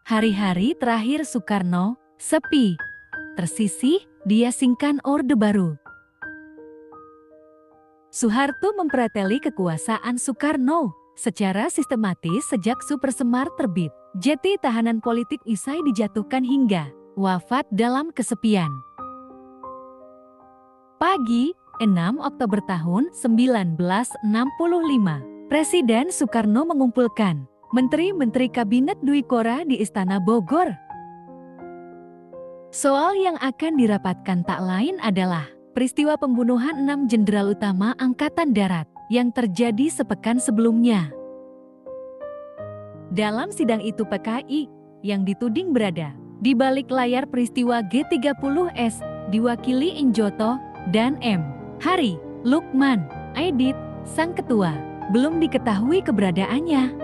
Hari-hari terakhir Soekarno, sepi. Tersisih, diasingkan Orde Baru. Soeharto mempreteli kekuasaan Soekarno secara sistematis sejak Super Semar terbit. Jati tahanan politik usai dijatuhkan hingga wafat dalam kesepian. Pagi, 6 Oktober tahun 1965, Presiden Soekarno mengumpulkan Menteri-Menteri Kabinet Dwi Korah di Istana Bogor. Soal yang akan dirapatkan tak lain adalah peristiwa pembunuhan 6 jenderal utama Angkatan Darat yang terjadi sepekan sebelumnya. Dalam sidang itu PKI yang dituding berada di balik layar peristiwa G30S diwakili Injoto dan M. Hari Lukman Aidit, sang ketua, belum diketahui keberadaannya.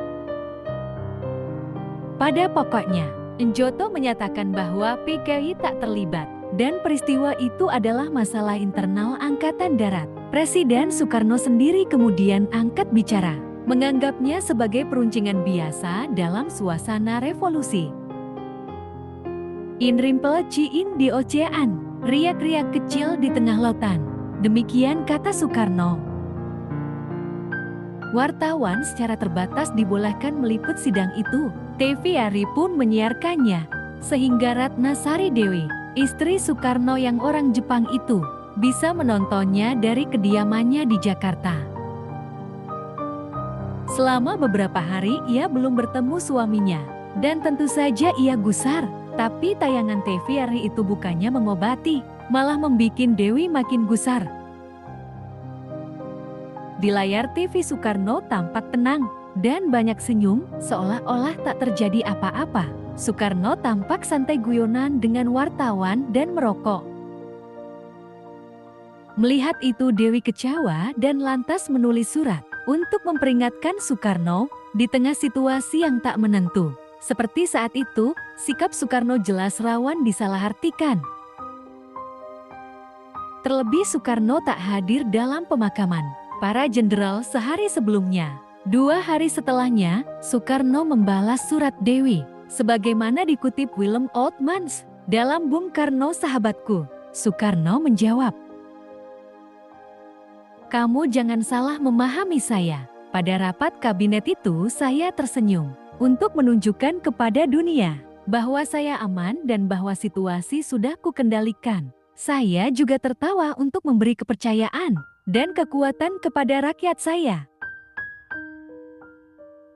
Pada pokoknya, Injoto menyatakan bahwa PKI tak terlibat dan peristiwa itu adalah masalah internal Angkatan Darat. Presiden Soekarno sendiri kemudian angkat bicara, menganggapnya sebagai peruncingan biasa dalam suasana revolusi. In rimpel ciin di ocean, riak-riak kecil di tengah lautan. Demikian kata Soekarno. Wartawan secara terbatas dibolehkan meliput sidang itu. TVRI pun menyiarkannya, sehingga Ratna Sari Dewi, istri Soekarno yang orang Jepang itu, bisa menontonnya dari kediamannya di Jakarta. Selama beberapa hari ia belum bertemu suaminya, dan tentu saja ia gusar. Tapi tayangan TVRI itu bukannya mengobati, malah membuat Dewi makin gusar. Di layar TV Soekarno tampak tenang dan banyak senyum, seolah-olah tak terjadi apa-apa. Soekarno tampak santai guyonan dengan wartawan dan merokok. Melihat itu Dewi kecewa dan lantas menulis surat untuk memperingatkan Soekarno di tengah situasi yang tak menentu. Seperti saat itu, sikap Soekarno jelas rawan disalahartikan. Terlebih Soekarno tak hadir dalam pemakaman para jenderal sehari sebelumnya. 2 hari setelahnya, Soekarno membalas surat Dewi. Sebagaimana dikutip Willem Oudtmans dalam Bung Karno Sahabatku, Soekarno menjawab, "Kamu jangan salah memahami saya. Pada rapat kabinet itu saya tersenyum untuk menunjukkan kepada dunia bahwa saya aman dan bahwa situasi sudah kukendalikan. Saya juga tertawa untuk memberi kepercayaan dan kekuatan kepada rakyat saya."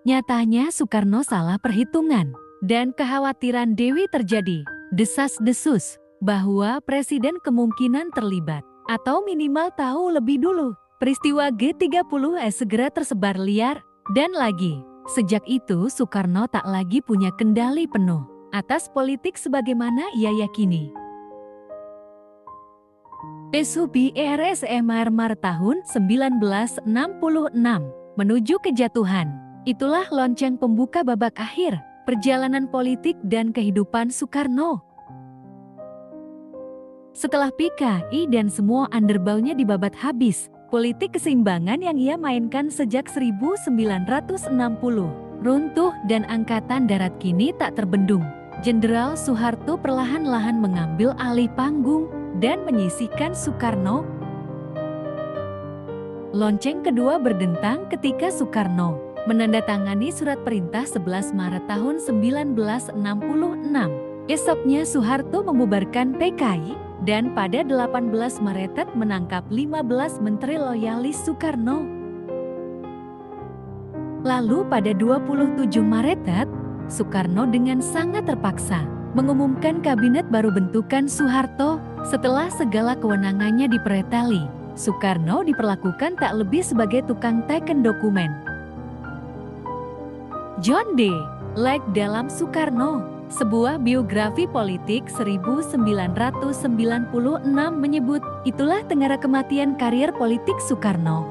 Nyatanya Soekarno salah perhitungan dan kekhawatiran Dewi terjadi desas-desus bahwa presiden kemungkinan terlibat atau minimal tahu lebih dulu peristiwa G30S segera tersebar liar. Dan lagi, sejak itu Soekarno tak lagi punya kendali penuh atas politik sebagaimana ia yakini. SUB RSMR tahun 1966 menuju kejatuhan. Itulah lonceng pembuka babak akhir perjalanan politik dan kehidupan Soekarno. Setelah PKI dan semua underbaunya dibabat habis, politik keseimbangan yang ia mainkan sejak 1960 runtuh dan Angkatan Darat kini tak terbendung. Jenderal Soeharto perlahan-lahan mengambil alih panggung dan menyisihkan Soekarno. Lonceng kedua berdentang ketika Soekarno menandatangani surat perintah 11 Maret tahun 1966. Esoknya Soeharto membubarkan PKI dan pada 18 Maret menangkap 15 menteri loyalis Soekarno. Lalu pada 27 Maret, Soekarno dengan sangat terpaksa mengumumkan kabinet baru bentukan Soeharto setelah segala kewenangannya dipreteli. Soekarno diperlakukan tak lebih sebagai tukang teken dokumen. John D. Lake dalam Soekarno, sebuah biografi politik 1996 menyebut, itulah tengara kematian karier politik Soekarno.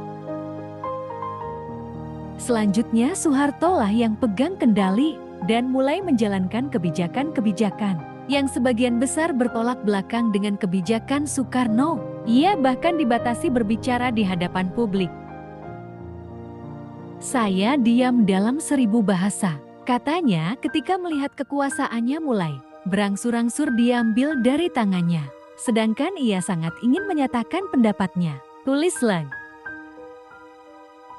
Selanjutnya Soeharto lah yang pegang kendali dan mulai menjalankan kebijakan-kebijakan yang sebagian besar bertolak belakang dengan kebijakan Soekarno. Ia bahkan dibatasi berbicara di hadapan publik. Saya diam dalam 1000 bahasa Katanya ketika melihat kekuasaannya mulai berangsur-angsur diambil dari tangannya, sedangkan ia sangat ingin menyatakan pendapatnya. Tulislah.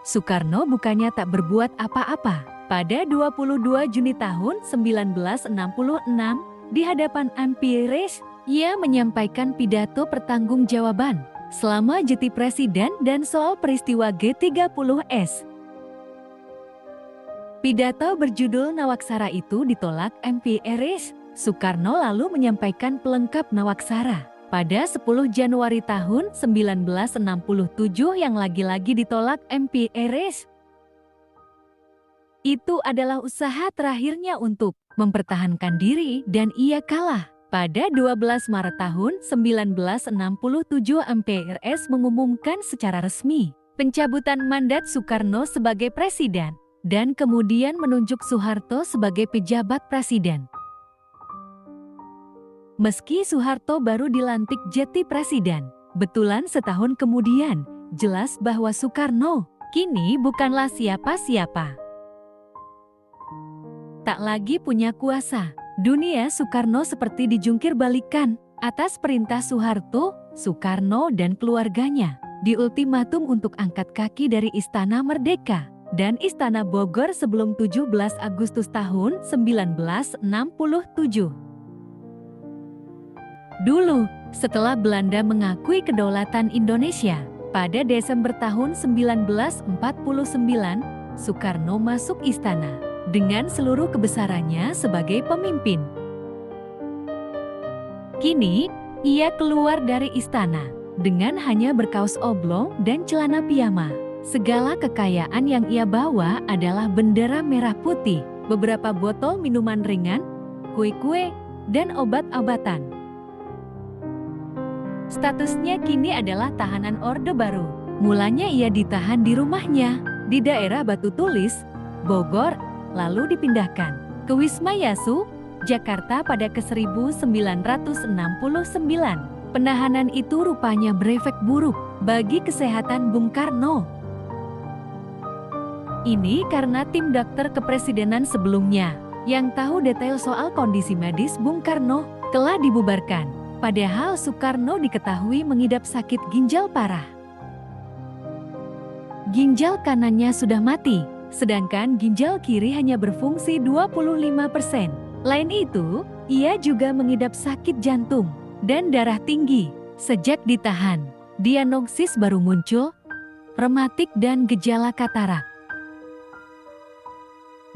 Soekarno bukannya tak berbuat apa-apa. Pada 22 Juni tahun 1966, di hadapan MPRS, ia menyampaikan pidato pertanggungjawaban selama jadi presiden dan soal peristiwa G30S. Pidato berjudul Nawaksara itu ditolak MPRS. Soekarno lalu menyampaikan pelengkap Nawaksara pada 10 Januari tahun 1967 yang lagi-lagi ditolak MPRS. Itu adalah usaha terakhirnya untuk mempertahankan diri dan ia kalah. Pada 12 Maret tahun 1967 MPRS mengumumkan secara resmi pencabutan mandat Soekarno sebagai presiden dan kemudian menunjuk Soeharto sebagai pejabat presiden. Meski Soeharto baru dilantik jadi presiden, betulan setahun kemudian, jelas bahwa Soekarno kini bukanlah siapa-siapa. Tak lagi punya kuasa, dunia Soekarno seperti dijungkir balikan. Atas perintah Soeharto, Soekarno dan keluarganya diultimatum untuk angkat kaki dari Istana Merdeka dan Istana Bogor sebelum 17 Agustus tahun 1967. Dulu, setelah Belanda mengakui kedaulatan Indonesia, pada Desember tahun 1949, Soekarno masuk istana dengan seluruh kebesarannya sebagai pemimpin. Kini, ia keluar dari istana dengan hanya berkaos oblong dan celana piyama. Segala kekayaan yang ia bawa adalah bendera merah putih, beberapa botol minuman ringan, kue-kue, dan obat-obatan. Statusnya kini adalah tahanan Orde Baru. Mulanya ia ditahan di rumahnya, di daerah Batu Tulis, Bogor, lalu dipindahkan ke Wisma Yasu, Jakarta pada ke-1969. Penahanan itu rupanya berefek buruk bagi kesehatan Bung Karno. Ini karena tim dokter kepresidenan sebelumnya yang tahu detail soal kondisi medis Bung Karno telah dibubarkan. Padahal Soekarno diketahui mengidap sakit ginjal parah. Ginjal kanannya sudah mati, sedangkan ginjal kiri hanya berfungsi 25%. Lain itu, ia juga mengidap sakit jantung dan darah tinggi. Sejak ditahan, diagnosis baru muncul, rematik dan gejala katarak.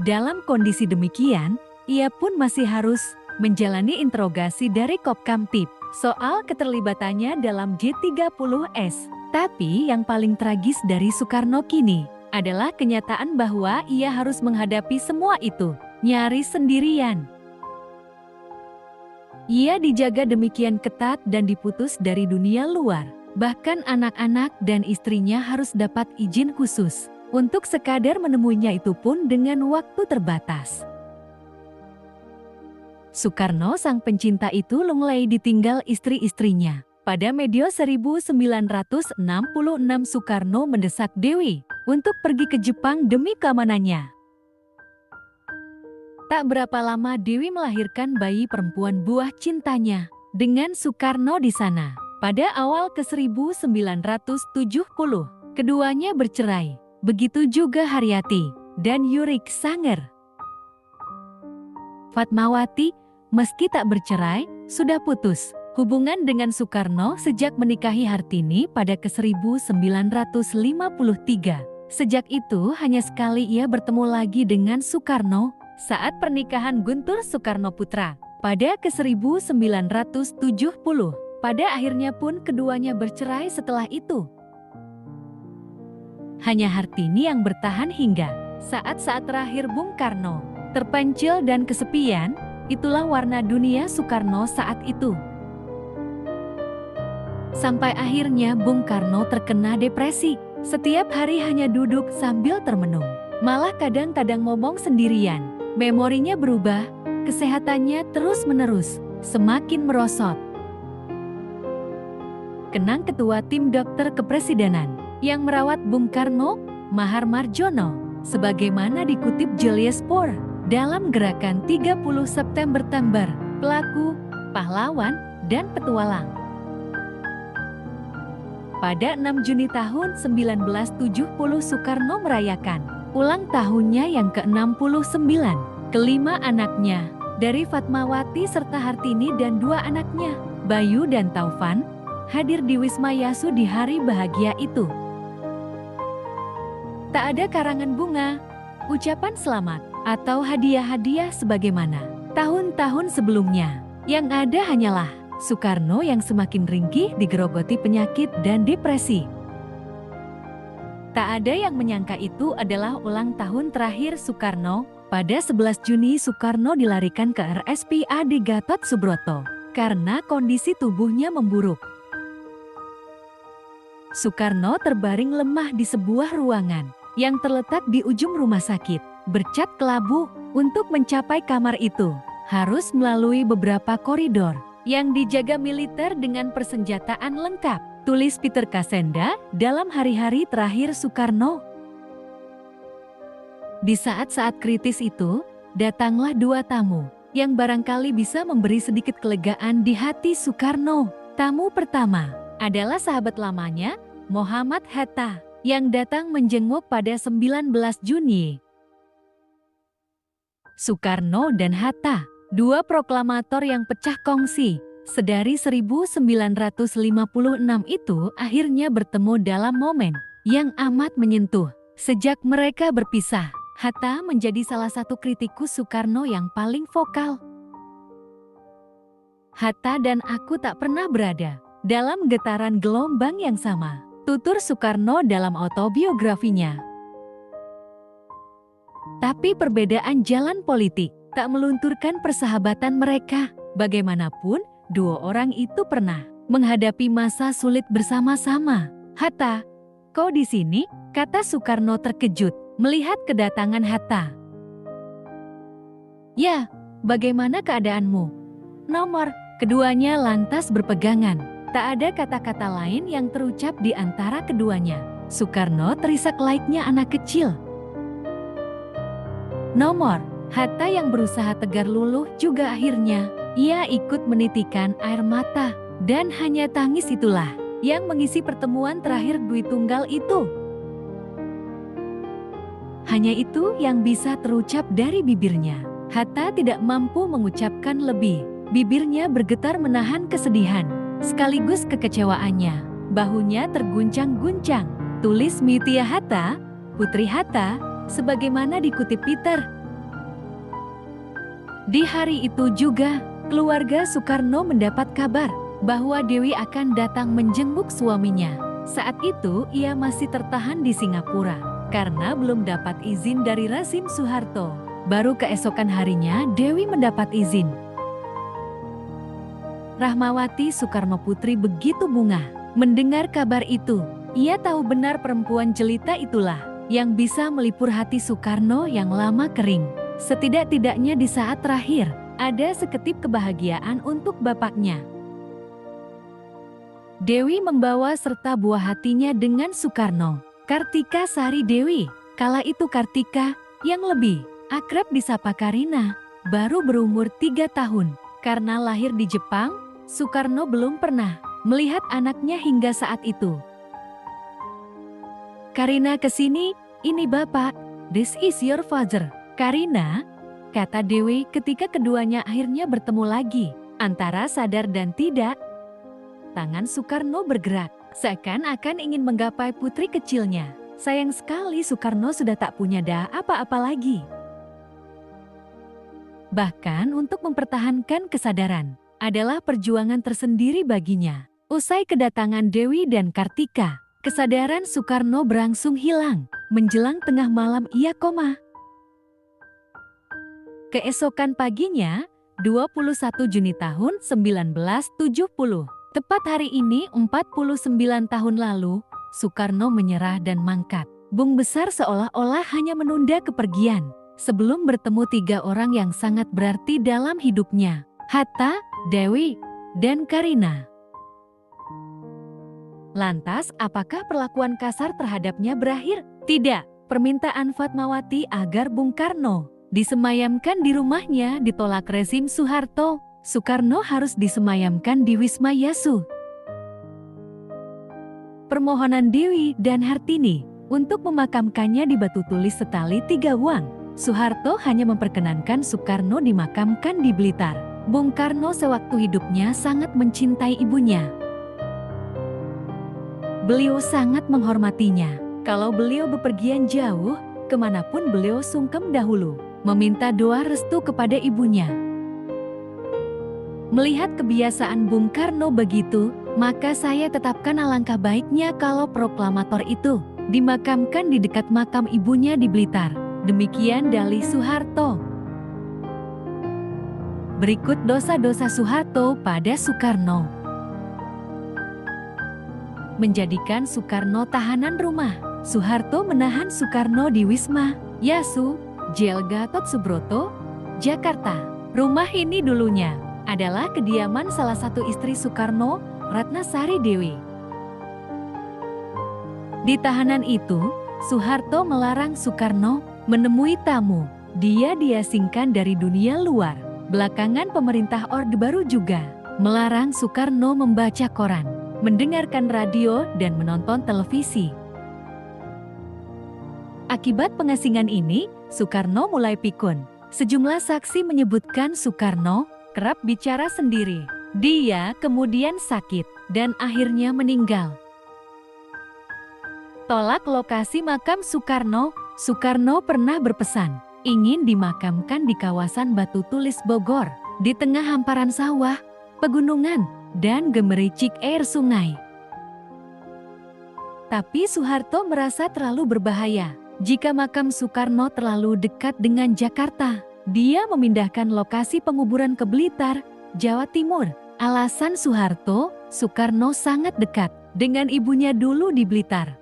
Dalam kondisi demikian, ia pun masih harus menjalani interogasi dari Kopkamtib soal keterlibatannya dalam G30S. Tapi yang paling tragis dari Soekarno kini adalah kenyataan bahwa ia harus menghadapi semua itu nyaris sendirian. Ia dijaga demikian ketat dan diputus dari dunia luar. Bahkan anak-anak dan istrinya harus dapat izin khusus untuk sekadar menemuinya, itu pun dengan waktu terbatas. Soekarno sang pencinta itu mulai ditinggal istri-istrinya. Pada medio 1966 Soekarno mendesak Dewi untuk pergi ke Jepang demi keamanannya. Tak berapa lama Dewi melahirkan bayi perempuan buah cintanya dengan Soekarno di sana. Pada awal ke-1970, keduanya bercerai. Begitu juga Haryati dan Yurik Sanger. Fatmawati, meski tak bercerai, sudah putus hubungan dengan Soekarno sejak menikahi Hartini pada ke-1953. Sejak itu hanya sekali ia bertemu lagi dengan Soekarno saat pernikahan Guntur Soekarno Putra pada ke-1970. Pada akhirnya pun keduanya bercerai setelah itu. Hanya Hartini yang bertahan hingga saat-saat terakhir Bung Karno terpencil dan kesepian. Itulah warna dunia Soekarno saat itu. Sampai akhirnya Bung Karno terkena depresi. Setiap hari hanya duduk sambil termenung. Malah kadang-kadang ngomong sendirian. Memorinya berubah, kesehatannya terus-menerus semakin merosot. Kenang ketua tim dokter kepresidenan yang merawat Bung Karno, Mahar Marjono, sebagaimana dikutip Julius Poor dalam gerakan 30 September, pelaku, pahlawan, dan petualang. Pada 6 Juni tahun 1970 Soekarno merayakan ulang tahunnya yang ke-69. Kelima anaknya, dari Fatmawati serta Hartini dan dua anaknya, Bayu dan Taufan, hadir di Wisma Yasu di hari bahagia itu. Tak ada karangan bunga, ucapan selamat, atau hadiah-hadiah sebagaimana tahun-tahun sebelumnya. Yang ada hanyalah Soekarno yang semakin ringkih digerogoti penyakit dan depresi. Tak ada yang menyangka itu adalah ulang tahun terakhir Soekarno. Pada 11 Juni Soekarno dilarikan ke RSPAD Gatot Subroto karena kondisi tubuhnya memburuk. Soekarno terbaring lemah di sebuah ruangan yang terletak di ujung rumah sakit, bercat kelabu. Untuk mencapai kamar itu, harus melalui beberapa koridor yang dijaga militer dengan persenjataan lengkap, tulis Peter Kasenda dalam hari-hari terakhir Soekarno. Di saat-saat kritis itu, datanglah dua tamu yang barangkali bisa memberi sedikit kelegaan di hati Soekarno. Tamu pertama adalah sahabat lamanya, Muhammad Hatta, yang datang menjenguk pada 19 Juni. Soekarno dan Hatta, dua proklamator yang pecah kongsi sedari 1956 itu akhirnya bertemu dalam momen yang amat menyentuh. Sejak mereka berpisah, Hatta menjadi salah satu kritikus Soekarno yang paling vokal. Hatta dan aku tak pernah berada dalam getaran gelombang yang sama, tutur Soekarno dalam autobiografinya. Tapi perbedaan jalan politik tak melunturkan persahabatan mereka. Bagaimanapun, dua orang itu pernah menghadapi masa sulit bersama-sama. Hatta, kau di sini? Kata Soekarno terkejut melihat kedatangan Hatta. Ya, bagaimana keadaanmu? Nomor, keduanya lantas berpegangan. Tak ada kata-kata lain yang terucap di antara keduanya. Soekarno terisak layaknya anak kecil. Nomor, Hatta yang berusaha tegar luluh juga akhirnya, ia ikut menitikan air mata. Dan hanya tangis itulah yang mengisi pertemuan terakhir Dwi Tunggal itu. Hanya itu yang bisa terucap dari bibirnya. Hatta tidak mampu mengucapkan lebih. Bibirnya bergetar menahan kesedihan, sekaligus kekecewaannya. Bahunya terguncang-guncang. Tulis Mutia Hatta, Putri Hatta, sebagaimana dikutip Peter. Di hari itu juga, keluarga Soekarno mendapat kabar bahwa Dewi akan datang menjenguk suaminya. Saat itu ia masih tertahan di Singapura karena belum dapat izin dari rezim Soeharto. Baru keesokan harinya Dewi mendapat izin. Rahmawati Soekarno Putri begitu bungah mendengar kabar itu. Ia tahu benar perempuan jelita itulah yang bisa melipur hati Soekarno yang lama kering. Setidak-tidaknya di saat terakhir, ada seketip kebahagiaan untuk bapaknya. Dewi membawa serta buah hatinya dengan Soekarno. Kartika Sari Dewi, kala itu Kartika, yang lebih akrab disapa Karina, baru berumur 3 tahun. Karena lahir di Jepang, Soekarno belum pernah melihat anaknya hingga saat itu. Karina kesini, ini bapak, this is your father. Karina, kata Dewi ketika keduanya akhirnya bertemu lagi, antara sadar dan tidak. Tangan Soekarno bergerak, seakan-akan ingin menggapai putri kecilnya. Sayang sekali Soekarno sudah tak punya apa-apa lagi. Bahkan untuk mempertahankan kesadaran adalah perjuangan tersendiri baginya. Usai kedatangan Dewi dan Kartika, kesadaran Soekarno berangsung hilang. Menjelang tengah malam ia koma. Keesokan paginya, 21 Juni tahun 1970, tepat hari ini 49 tahun lalu, Soekarno menyerah dan mangkat. Bung besar seolah-olah hanya menunda kepergian sebelum bertemu 3 orang yang sangat berarti dalam hidupnya, Hatta, Dewi, dan Karina. Lantas, apakah perlakuan kasar terhadapnya berakhir? Tidak. Permintaan Fatmawati agar Bung Karno disemayamkan di rumahnya ditolak rezim Soeharto. Soekarno harus disemayamkan di Wisma Yasu. Permohonan Dewi dan Hartini untuk memakamkannya di batu tulis setali 3 uang. Soeharto hanya memperkenankan Soekarno dimakamkan di Blitar. Bung Karno sewaktu hidupnya sangat mencintai ibunya. Beliau sangat menghormatinya. Kalau beliau bepergian jauh, kemanapun beliau sungkem dahulu, meminta doa restu kepada ibunya. Melihat kebiasaan Bung Karno begitu, maka saya tetapkan alangkah baiknya kalau proklamator itu dimakamkan di dekat makam ibunya di Blitar. Demikian dalih Soeharto. Berikut dosa-dosa Soeharto pada Soekarno. Menjadikan Soekarno tahanan rumah. Soeharto menahan Soekarno di Wisma Yasu, Jl. Gatot Subroto, Jakarta. Rumah ini dulunya adalah kediaman salah satu istri Soekarno, Ratnasari Dewi. Di tahanan itu, Soeharto melarang Soekarno menemui tamu. Dia diasingkan dari dunia luar. Belakangan pemerintah Orde Baru juga melarang Soekarno membaca koran, mendengarkan radio, dan menonton televisi. Akibat pengasingan ini, Soekarno mulai pikun. Sejumlah saksi menyebutkan Soekarno kerap bicara sendiri. Dia kemudian sakit dan akhirnya meninggal. Tolak lokasi makam Soekarno. Soekarno pernah berpesan ingin dimakamkan di kawasan Batu Tulis Bogor, di tengah hamparan sawah, pegunungan, dan gemericik air sungai. Tapi Soeharto merasa terlalu berbahaya jika makam Soekarno terlalu dekat dengan Jakarta. Dia memindahkan lokasi penguburan ke Blitar, Jawa Timur. Alasan Soeharto, Soekarno sangat dekat dengan ibunya dulu di Blitar.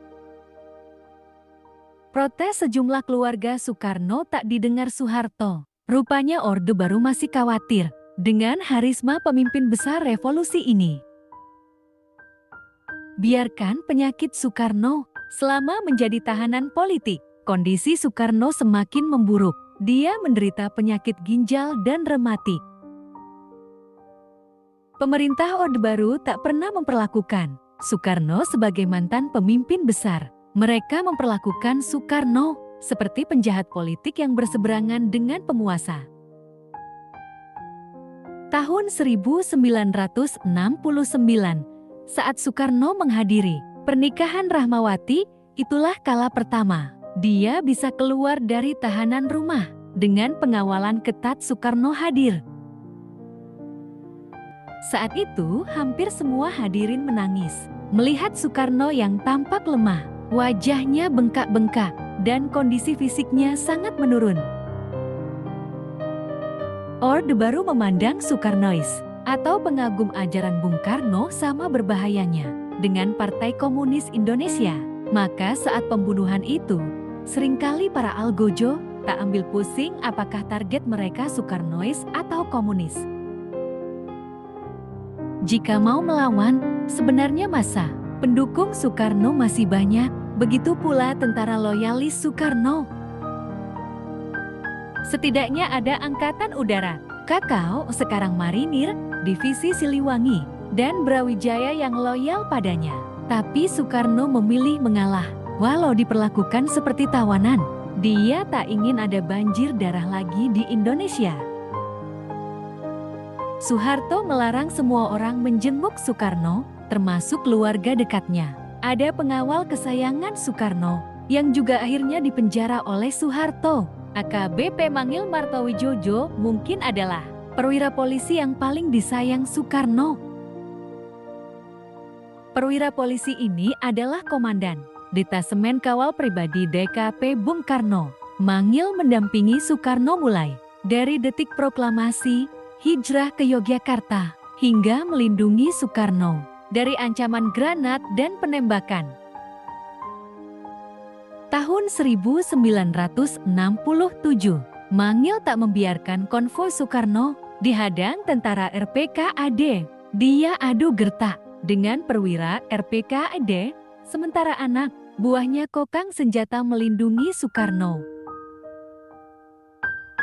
Protes sejumlah keluarga Soekarno tak didengar Soeharto. Rupanya Orde Baru masih khawatir dengan harisma pemimpin besar revolusi ini. Biarkan penyakit Soekarno. Selama menjadi tahanan politik, kondisi Soekarno semakin memburuk. Dia menderita penyakit ginjal dan rematik. Pemerintah Orde Baru tak pernah memperlakukan Soekarno sebagai mantan pemimpin besar. Mereka memperlakukan Soekarno seperti penjahat politik yang berseberangan dengan penguasa. Tahun 1969, saat Soekarno menghadiri pernikahan Rahmawati, itulah kala pertama dia bisa keluar dari tahanan rumah. Dengan pengawalan ketat, Soekarno hadir. Saat itu, hampir semua hadirin menangis melihat Soekarno yang tampak lemah, wajahnya bengkak-bengkak, dan kondisi fisiknya sangat menurun. Orde Baru memandang Soekarnois atau pengagum ajaran Bung Karno sama berbahayanya dengan Partai Komunis Indonesia. Maka saat pembunuhan itu, seringkali para algojo tak ambil pusing apakah target mereka Soekarnois atau komunis. Jika mau melawan, sebenarnya masa pendukung Soekarno masih banyak, begitu pula tentara loyalis Soekarno. Setidaknya ada Angkatan Udara, Kakao sekarang Marinir, Divisi Siliwangi, dan Brawijaya yang loyal padanya. Tapi Soekarno memilih mengalah, walau diperlakukan seperti tawanan. Dia tak ingin ada banjir darah lagi di Indonesia. Soeharto melarang semua orang menjenguk Soekarno, termasuk keluarga dekatnya. Ada pengawal kesayangan Soekarno, yang juga akhirnya dipenjara oleh Soeharto. AKBP Mangil Martowijojo mungkin adalah perwira polisi yang paling disayang Soekarno. Perwira polisi ini adalah komandan Detasemen Kawal Pribadi DKP Bung Karno. Mangil mendampingi Soekarno mulai dari detik proklamasi, hijrah ke Yogyakarta, hingga melindungi Soekarno dari ancaman granat dan penembakan. Tahun 1967, Mangil tak membiarkan konvoi Soekarno dihadang tentara RPKAD. Dia adu gertak dengan perwira RPKAD, sementara anak buahnya kokang senjata melindungi Soekarno.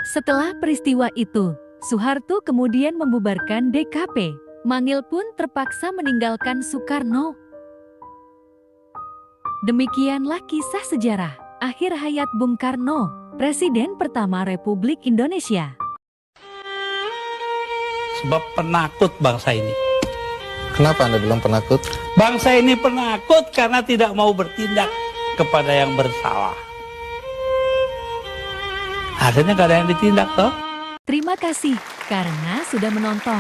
Setelah peristiwa itu, Soeharto kemudian membubarkan DKP. Mangil pun terpaksa meninggalkan Soekarno. Demikianlah kisah sejarah akhir hayat Bung Karno, Presiden pertama Republik Indonesia. Sebab penakut bangsa ini. Kenapa Anda bilang penakut? Bangsa ini penakut karena tidak mau bertindak kepada yang bersalah. Akhirnya gak ada yang ditindak toh. Terima kasih karena sudah menonton.